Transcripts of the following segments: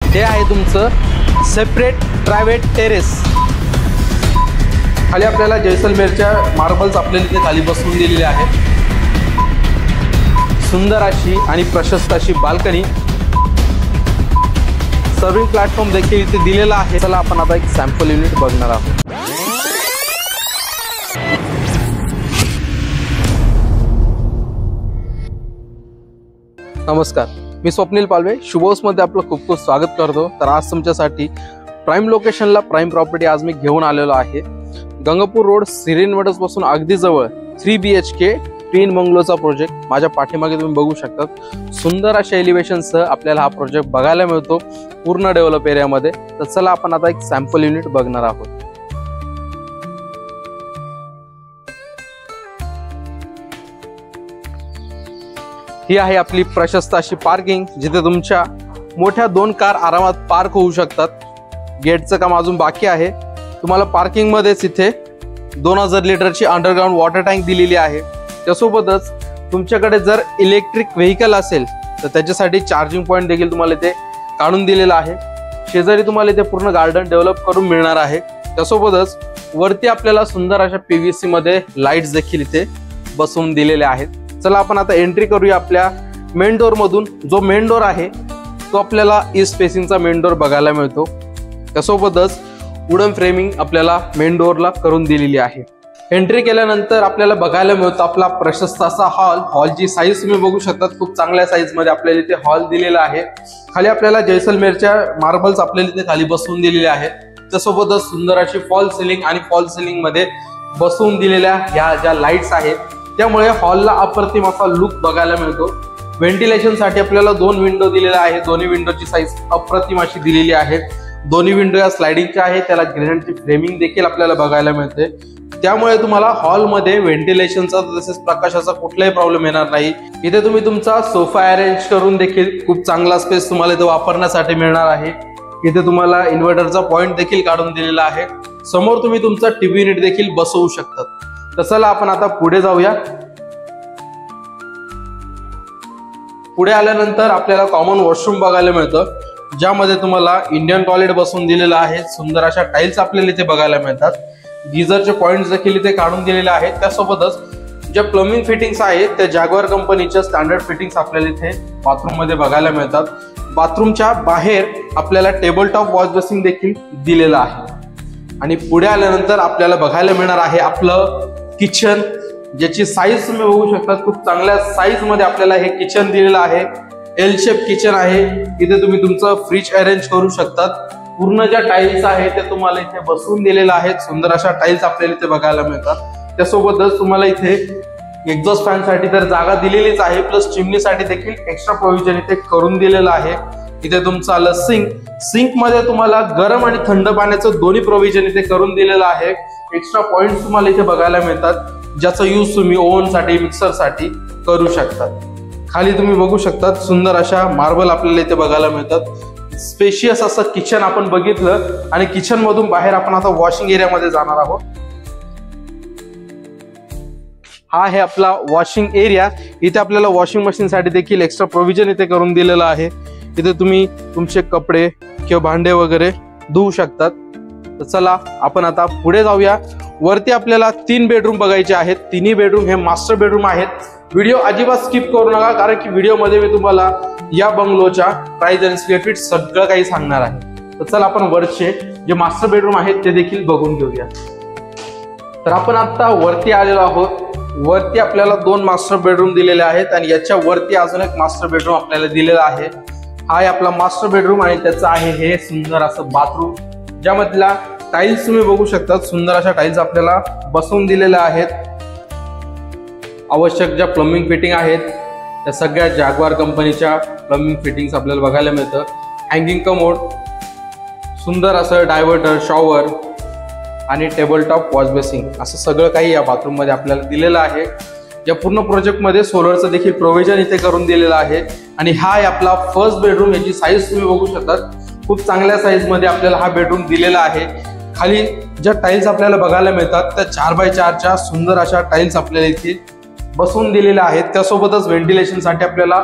हे आहे तुमचं सेपरेट प्रायव्हेट टेरेस। खाली आपल्याला जैसलमेरच्या मार्बल्स आपल्याला इथे खाली बसवून दिलेले आहेत। सुंदर अशी आणि प्रशस्त अशी बाल्कनी, सर्विंग प्लॅटफॉर्म देखील इथे दिलेला आहे। चला आपण आता एक सॅम्पल युनिट बघणार आहोत। नमस्कार, मी स्वप्नील पालवे, शुभोस मध्ये आपलं खूप खूप स्वागत करतो। तर आज तुमच्यासाठी प्राइम लोकेशनला प्राइम प्रॉपर्टी आज मी घेऊन आलेलो आहे। गंगापूर रोड सिरीनवडस पासून अगदी जवळ 3 BHK ट्विन बंगलोचा प्रोजेक्ट माझ्या पाठीमागे तुम्ही बघू शकता। सुंदर अशा एलिव्हेशनसह आपल्याला हा प्रोजेक्ट बघायला मिळतो पूर्ण डेव्हलप एरियामध्ये। तर चला आपण आता एक सॅम्पल युनिट बघणार आहोत। ही आहे आपली प्रशस्त अशी पार्किंग, जिथे तुमच्या मोठ्या 2 कार आरामात पार्क होऊ शकतात। गेटचं काम अजून बाकी आहे। तुम्हाला पार्किंग मध्येच इथे 2000 लिटरची अंडरग्राउंड वॉटर टँक दिलेली आहे। त्यासोबतच तुमच्याकडे जर इलेक्ट्रिक व्हेकल असेल तर त्याच्यासाठी चार्जिंग पॉइंट देखील तुम्हाला इथे काढून दिलेला आहे। शेजारी तुम्हाला इथे पूर्ण गार्डन डेव्हलप करून मिळणार आहे। त्यासोबतच वरती आपल्याला सुंदर अशा PVC मध्ये लाईट्स देखील इथे बसवून दिलेले आहेत। चला आपण आता एंट्री करूया आपल्या मेन डोर मधून। जो मेन डोर आहे तो आपल्याला ईस्ट फेसिंगचा मेन डोर बघायला मिळतो। त्यासोबतच वुडन फ्रेमिंग आपल्याला मेन डोरला करून दिलेली आहे। एंट्री केल्यानंतर आपल्याला बघायला मिळतो आपला प्रशस्त असा हॉलची साईज तुम्ही बघू शकता। खूप चांगल्या साईज मध्ये आपल्याला इथे हॉल दिलेला आहे। खाली आपल्याला जैसलमेरच्या मार्बल्स आपल्याला इथे खाली बसवून दिलेले आहेत। त्यासोबतच सुंदर अशी फॉल सिलिंग आणि फॉल सिलिंग मध्ये बसवून दिलेल्या ह्या ज्या लाईट्स आहेत त्यामुळे हॉलला अप्रतिम असा लुक बघायला मिळतो। व्हेंटिलेशन साठी आपल्याला 2 विंडो दिलेल्या आहेत। दोन्ही विंडोची साईज अप्रतिम अशी दिलेली आहे। दोन्ही विंडो या स्लायडिंगच्या आहेत। त्याला ग्रेनाइटची फ्रेमिंग देखील आपल्याला बघायला मिळते। त्यामुळे तुम्हाला हॉलमध्ये व्हेंटिलेशनचा तसेच प्रकाशाचा कुठलाही प्रॉब्लेम येणार नाही। इथे तुम्ही तुमचा सोफा अरेंज करून देखील खूप चांगला स्पेस तुम्हाला इथे वापरण्यासाठी मिळणार आहे। इथे तुम्हाला इन्व्हर्टरचा पॉइंट देखील काढून दिलेला आहे। समोर तुम्ही तुमचा टीव्ही युनिट देखील बसवू शकता। तर चला आपण आता पुढे जाऊया। पुढे आल्यानंतर आपल्याला कॉमन वॉशरूम बघायला मिळतं, ज्यामध्ये तुम्हाला इंडियन टॉयलेट बसवून दिलेला आहे। सुंदर अशा टाइल्स आपल्याला इथे बघायला मिळतात। गीझरचे पॉइंट्स देखील इथे काढून दिलेले आहेत। त्यासोबतच ज्या प्लंबिंग फिटिंग्स आहेत त्या जॅग्वार कंपनीच्या स्टँडर्ड फिटिंग्स आपल्याला इथे बाथरूम मध्ये बघायला मिळतात। बाथरूमच्या बाहेर आपल्याला टेबल टॉप वॉश बेसिन देखील दिलेला आहे। आणि पुढे आल्यानंतर आपल्याला बघायला मिळणार आहे आपलं किचन, ज्याची साईज तुम्ही बघू शकता। खूप चांगल्या साईज मध्ये आपल्याला हे किचन दिलेलं आहे। एल शेप किचन आहे। इथे तुम्ही तुमचं फ्रीज अरेंज करू शकतात। पूर्ण ज्या टाइल्स आहेत ते तुम्हाला इथे बसवून दिलेल्या आहेत। सुंदर अशा टाइल्स आपल्याला इथे बघायला मिळतात। त्यासोबतच तुम्हाला इथे एक्झॉस्ट फॅन साठी तर जागा दिलेलीच आहे, प्लस चिमनी साठी देखील एक्स्ट्रा प्रोव्हिजन इथे करून दिलेलं आहे। इथे तुमचं आलं सिंक मध्ये तुम्हाला गरम आणि थंड पाण्याचं दोन्ही प्रोव्हिजन इथे करून दिलेलं आहे। एक्स्ट्रा पॉइंट्स तुम्हाला इथे बघायला मिळतात, ज्याचा यूज तुम्ही ओव्हन साठी मिक्सर साठी करू शकतात। खाली तुम्ही बघू शकता सुंदर अशा मार्बल आपल्याला इथे बघायला मिळतात। स्पेशियस असं किचन आपण बघितलं आणि किचन मधून बाहेर आपण आता वॉशिंग एरिया मध्ये जाणार आहोत। हा आहे आपला वॉशिंग एरिया। इथे आपल्याला वॉशिंग मशीन साठी देखील एक्स्ट्रा प्रोव्हिजन इथे करून दिलेलं आहे। इथे तुम्ही तुमचे कपडे किंवा भांडे वगैरे धुवू शकतात। तर चला आपण आता पुढे जाऊया। वरती आपल्याला 3 बेडरूम बघायचे आहेत। तिन्ही बेडरूम हे मास्टर बेडरूम आहेत। व्हिडिओ अजिबात स्किप करू नका, कारण की व्हिडिओ मध्ये मी तुम्हाला या बंगलोच्या प्राइस आणि स्क्वेअर फीट सगळं काही सांगणार आहे। तर चला आपण वरचे जे मास्टर बेडरूम आहेत ते देखील बघून घेऊया। तर आपण आता वरती आलेलो आहोत। वरती आपल्याला 2 मास्टर बेडरूम दिलेले आहेत आणि याच्या वरती अजून एक मास्टर बेडरूम आपल्याला दिलेला आहे। हा आहे आपला मास्टर बेडरूम आणि त्याचं आहे हे सुंदर असं बाथरूम, ज्यामधला टाइल्स तुम्ही बघू शकता। सुंदर अशा टाइल्स आपल्याला बसवून दिलेल्या आहेत। आवश्यक ज्या प्लंबिंग फिटिंग आहेत त्या सगळ्या जॅग्वार कंपनीच्या प्लंबिंग फिटिंग्स आपल्याला बघायला मिळतं। हँगिंग कमोड, सुंदर असं डायव्हर्टर, शॉवर आणि टेबल टॉप वॉश बेसिन असं सगळं काही या बाथरूम मध्ये आपल्याला दिलेलं आहे। या पूर्ण प्रोजेक्ट मध्ये सोलरचं देखील प्रोव्हिजन इथे करून दिलेलं आहे। आणि हा आहे आपला फर्स्ट बेडरूम। याची साईज तुम्ही बघू शकता, खूप चांगल्या साईज मध्ये आपल्याला हा बेडरूम दिलेला आहे। खाली ज्या टाइल्स आपल्याला बघायला मिळतात त्या 4x4च्या सुंदर अशा टाइल्स आपल्याला इथे बसवून दिलेल्या आहेत। त्यासोबतच व्हेंटिलेशन साठी आपल्याला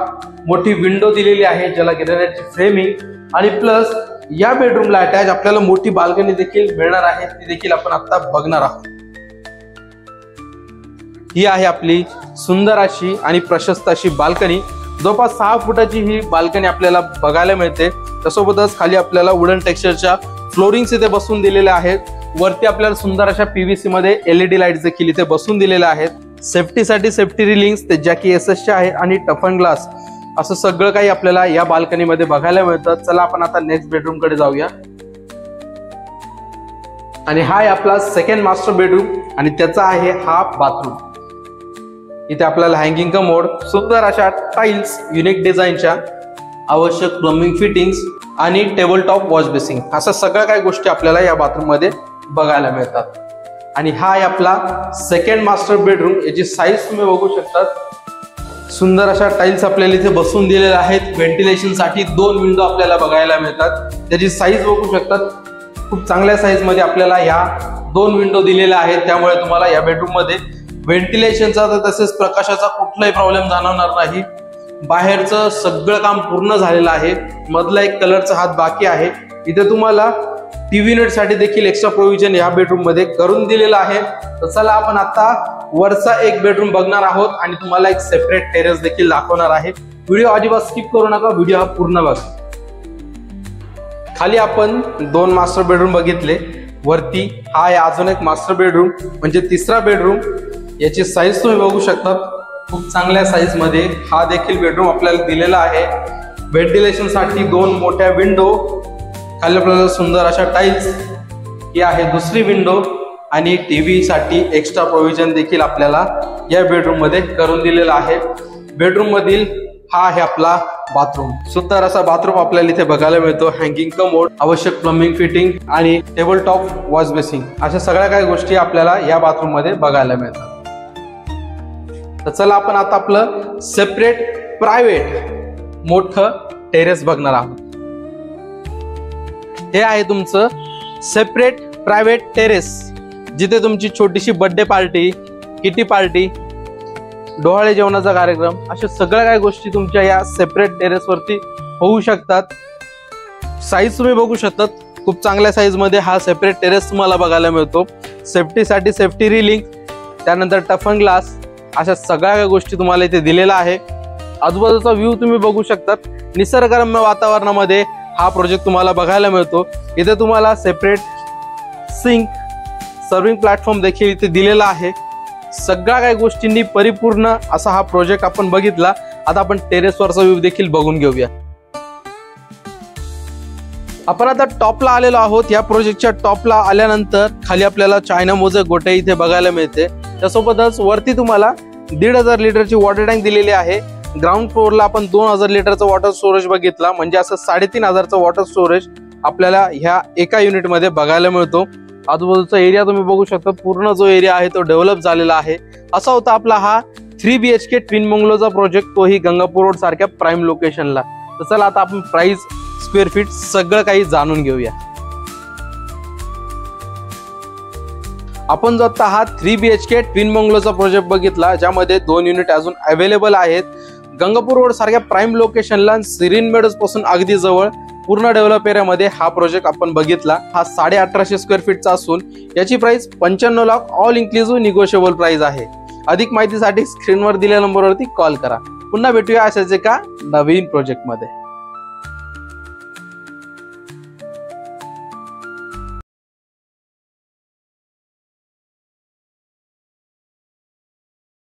मोठी विंडो दिलेली आहे, ज्याला ग्रेनाइटची फ्रेमिंग आणि प्लस या बेडरूमला अटॅच आपल्याला मोठी बाल्कनी देखील मिळणार आहे, ती देखील आपण आता बघणार आहोत। ही आहे आपली सुंदर अशी आणि प्रशस्त अशी बाल्कनी। जवळपास 6 फुटाची ही बाल्कनी आपल्याला बघायला मिळते। त्यासोबतच खाली आपल्याला वुडन टेक्स्चरच्या फ्लोरिंग्स इथे बसून दिलेल्या आहेत। वरती आपल्याला सुंदर अशा पीव्हीसी मध्ये LED लाईट्स देखील इथे बसून दिलेल्या आहेत। सेफ्टीसाठी सेफ्टी रिलिंग्स ते जॅकी SS च्या आहे आणि टफन ग्लास असं सगळं काही आपल्याला या बाल्कनी मध्ये बघायला मिळतं। चला आपण आता नेक्स्ट बेडरूम कडे जाऊया। आणि हा आहे आपला सेकंड मास्टर बेडरूम आणि त्याचा आहे हा बाथरूम। इथे आपल्याला हँगिंग कमोड, सुंदर अशा टाइल्स, युनिक डिझाईनच्या, आवश्यक प्लंबिंग फिटिंग्स आणि टेबल टॉप वॉश बेसिंग अशा सगळ्या काही गोष्टी आपल्याला या बाथरूम मध्ये बघायला मिळतात। आणि हा आहे आपला सेकंड मास्टर बेडरूम। याची साईज तुम्ही बघू शकतात। सुंदर अशा टाइल्स आपल्याला इथे बसून दिलेल्या आहेत। व्हेंटिलेशन साठी 2 विंडो आपल्याला बघायला मिळतात। त्याची साईज बघू शकतात। खूप चांगल्या साईज मध्ये आपल्याला या 2 विंडो दिलेल्या आहेत, त्यामुळे तुम्हाला या बेडरूम मध्ये व्हेंटिलेशनचा तसेच प्रकाशाचा कुठलाही प्रॉब्लेम जाणवणार नाही। बाहेरचं सगळं काम पूर्ण झालेलं आहे। मधला एक कलरचा हात बाकी आहे। इथे तुम्हाला टीव्ही युनिट साठी देखील एक्स्ट्रा प्रोव्हिजन या बेडरूम मध्ये करून दिलेलं आहे। तर चला आपण आता वरचा एक बेडरूम बघणार आहोत आणि तुम्हाला एक सेपरेट टेरेस देखील दाखवणार आहे। व्हिडिओ अजिबात स्किप करू नका, व्हिडिओ हा पूर्ण बघा। खाली आपण 2 मास्टर बेडरूम बघितले, वरती हा आहे अजून एक मास्टर बेडरूम म्हणजे तिसरा बेडरूम। याची साईज तुम्ही बघू शकता। खूप चांगल्या साईज मध्ये हा देखील बेडरूम आपल्याला दिलेला आहे। व्हेंटिलेशन साठी 2 मोठ्या विंडो, खाली आपल्याला सुंदर अशा टाइल्स, ही आहे दुसरी विंडो आणि टीव्ही साठी एक्स्ट्रा प्रोव्हिजन देखील आपल्याला या बेडरूम मध्ये करून दिलेला आहे। बेडरूम मधील हा आहे आपला बाथरूम। सुंदर असा बाथरूम आपल्याला इथे बघायला मिळतो। हँगिंग कमोड, आवश्यक प्लंबिंग फिटिंग आणि टेबल टॉप वॉश बेसिंग अशा सगळ्या काही गोष्टी आपल्याला या बाथरूम मध्ये बघायला मिळतात। तर चला आपण आता आपलं सेपरेट प्रायव्हेट मोठं टेरेस बघणार आहोत। हे आहे तुमचं सेपरेट प्रायव्हेट टेरेस, जिथे तुमची छोटीशी बर्थडे पार्टी, किटी पार्टी, डोहाळे जेवणाचा कार्यक्रम अशा सगळ्या काही गोष्टी तुमच्या या सेपरेट टेरेस वरती होऊ शकतात। साईज तुम्ही बघू शकतात। खूप चांगल्या साईज मध्ये हा सेपरेट टेरेस तुम्हाला बघायला मिळतो। सेफ्टीसाठी सेफ्टी रिलिंग, त्यानंतर टफन ग्लास अशा सगळ्या काही गोष्टी तुम्हाला इथे दिलेला आहे। आजूबाजूचा व्ह्यू तुम्ही बघू शकतात। निसर्गरम्य वातावरणामध्ये हा प्रोजेक्ट तुम्हाला बघायला मिळतो। इथे तुम्हाला सेपरेट सिंक, सर्विंग प्लॅटफॉर्म देखील इथे दिलेला आहे। सगळ्या काही गोष्टींनी परिपूर्ण असा हा प्रोजेक्ट आपण बघितला। आता आपण टेरेसवरचा व्ह्यू देखील बघून घेऊया। आपण आता टॉपला आलेलो आहोत। या प्रोजेक्टच्या टॉपला आल्यानंतर खाली आपल्याला चायना मोजेक गोटे इथे बघायला मिळते। त्यासोबतच वरती तुम्हाला 1500 लिटरची वॉटर टँक दिलेली आहे। ग्राउंड फ्लोअरला आपण 2000 लिटरचा वॉटर स्टोरेज बघितला, म्हणजे असं 3500चा वॉटर स्टोरेज आपल्याला ह्या एका युनिट मध्ये बघायला मिळतो। आजूबाजूचा एरिया तुम्ही बघू शकता। पूर्ण जो एरिया आहे तो डेव्हलप झालेला आहे। असा होता आपला हा 3 BHK ट्विन बंगलोचा प्रोजेक्ट, तोही गंगापूर रोड सारख्या प्राइम लोकेशनला। तर चला आता आपण प्राइस, स्क्वेअर फीट सगळं काही जाणून घेऊया। आपण जो आता हा 3 BHK ट्विन बंगलोचा प्रोजेक्ट बघितला, ज्यामध्ये 2 युनिट अजून अवेलेबल आहेत। गंगापूर रोड सारख्या प्राइम लोकेशनला, सिरीन मेडोज पासून अगदी जवळ पूर्ण डेव्हलप एरियामध्ये हा प्रोजेक्ट आपण बघितला। हा 1850 स्क्वेअर फीटचा असून याची price 95 lakh all inclusive negotiable price आहे। अधिक माहितीसाठी स्क्रीनवर दिलेल्या नंबरवरती कॉल करा। पुन्हा भेटूया अशाच एका नवीन प्रोजेक्ट मध्ये।